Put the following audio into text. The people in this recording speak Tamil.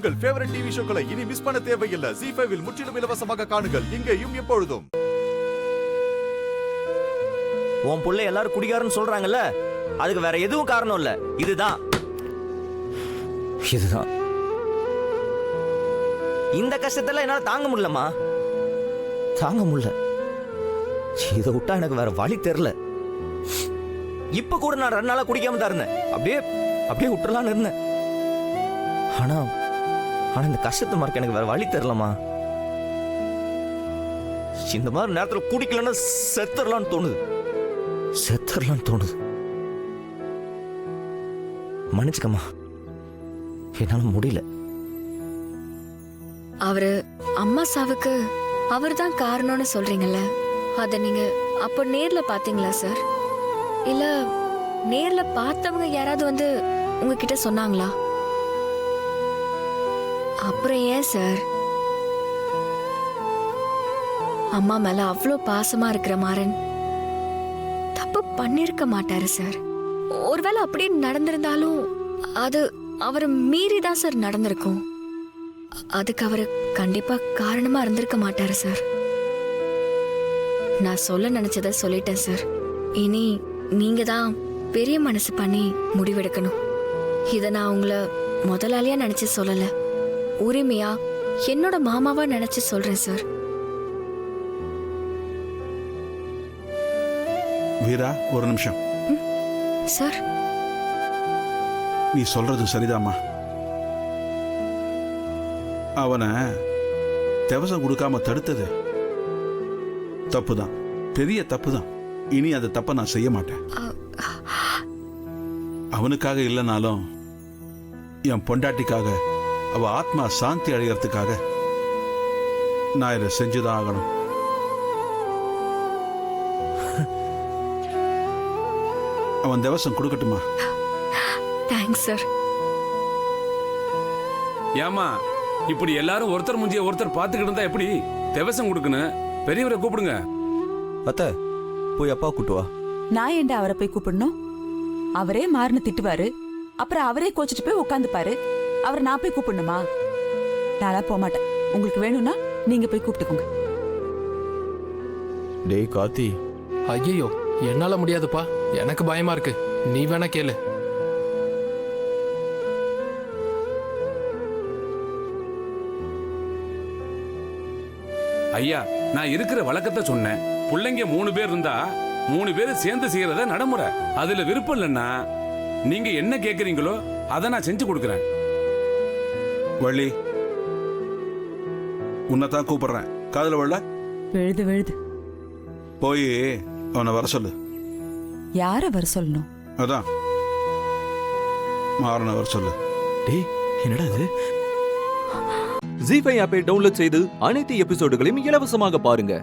உங்கள் ஃபேவரட் டிவி ஷோக்களை இனி மிஸ் பண்ண தேவையில்லை. ZEE5 இல் முற்றிலும் இலவசமாக காணுங்கள். இங்கேயும் எப்பொழுதும். உன் புள்ள எல்லாரும் குடிகாரன்னு சொல்றாங்கல்ல, அதுக்கு வேற எதுவும் காரணம் இல்ல. இதுதான் இந்த கஷ்டத்துல என்னால தாங்க முடியலமா, தாங்க முடியல. இதை விட்டா எனக்கு வேற வழி தெரியல. இப்ப கூட நான் 2 நாளா குடிக்காம தான் இருந்தேன். அப்படியே விட்டுறலான்னு இருந்தேன். ஆனா இந்த கஷ்டத்தை மறக்க எனக்கு வேற வழி தெரியலமா. இந்த மாதிரி நேரத்துல குடிக்கலன்னா செத்துறலான்னு தோணுது. மன்னிச்சுக்கம்மா, என்னால முடியல. அவரு அம்மா சாவுக்கு அவர் தான் காரணம்னு சொல்றீங்கல்ல, அத நீங்க அப்ப நேர்ல பாத்தீங்களா சார்? இல்ல நேர்ல பார்த்தவங்க யாராவது வந்து உங்ககிட்ட சொன்னாங்களா? அப்புறம் ஏன் சார் அம்மா மேல அவ்வளோ பாசமா இருக்கிற மாறன் தப்பு பண்ணிருக்க மாட்டாரு சார். ஒருவேளை அப்படி நடந்திருந்தாலும் அது அவரை மீறி தான் சார் நடந்திருக்கும். அதுக்கு அவரு கண்டிப்பா காரணமா இருந்திருக்க மாட்டாரு சார். நான் சொல்ல நினைச்சத சொல்லிட்டேன் சார். இனி நீங்க தான் பெரிய மனசு பண்ணி முடிவெடுக்கணும். இத நான் உங்களை முதலாளியா நினைச்சு சொல்லல, உரிமையா என்னோட மாமாவா நினைச்சு சொல்றேன் சார். வீரா, ஒரு நிமிஷம். சார், நீ சொல்றது சரிதாம்மா. அவனை தேவசம் கொடுக்காம தடுத்தது தப்புதான், பெரிய தப்புதான். இனி அந்த தப்பை நான் செய்ய மாட்டேன். அவனுக்காக இல்லைனாலும் என் பொண்டாட்டிக்காக, அவ ஆத்மா சாந்தி அடைகிறதுக்காக நான் இதை செஞ்சுதான் ஆகணும். அவன் தேவசம் கொடுக்கட்டுமா? Thanks sir. ஏமா இப்படி எல்லாரும் ஒருத்தர் முஞ்சிய ஒருத்தர் பார்த்துக்கிட்டு இருந்தா எப்படி? தேவசம் கொடுக்கணும். பெரியவரை கூப்பிடுங்க. அத்தை, போய் அப்பா கூட்டு வா. நான் ஏன்டா அவரை போய் கூப்பிடணும்? அவரே மாறுன்னு திட்டுவாரு, அப்புறம் அவரே கோச்சிட்டு போய் உட்காந்துப்பாரு. அவரை நான் போய் கூப்பிடணுமா? நானா போக மாட்டேன். உங்களுக்கு வேணும்னா நீங்க போய் கூப்பிட்டுக்கோங்க. டேய் கார்த்தி. ஐயோ, என்னால முடியாதுப்பா, எனக்கு பயமா இருக்கு. நீ வேணா கேளு. ஐயா, நான் இருக்கிற வழக்கத்தை சொன்னேன். பிள்ளைங்க 3 பேர் இருந்தா 3 பேரும் சேர்ந்து செய்யறத நடைமுறை. அதுல விருப்பம் இல்லைன்னா நீங்க என்ன கேக்குறீங்களோ அதை நான் செஞ்சு கொடுக்குறேன். வள்ளி, உன்னைத்தான் கூப்பிடுறேன். காதுல விழ விழுது போய் அவனை வர சொல்லு. யார வர சொல்லணும்? அதான் மாறன வர சொல்லு. டேய், என்னடா இது? ZEE5 ஆப்பை டவுன்லோட் செய்து அனைத்து எபிசோடுகளையும் இலவசமாக பாருங்க.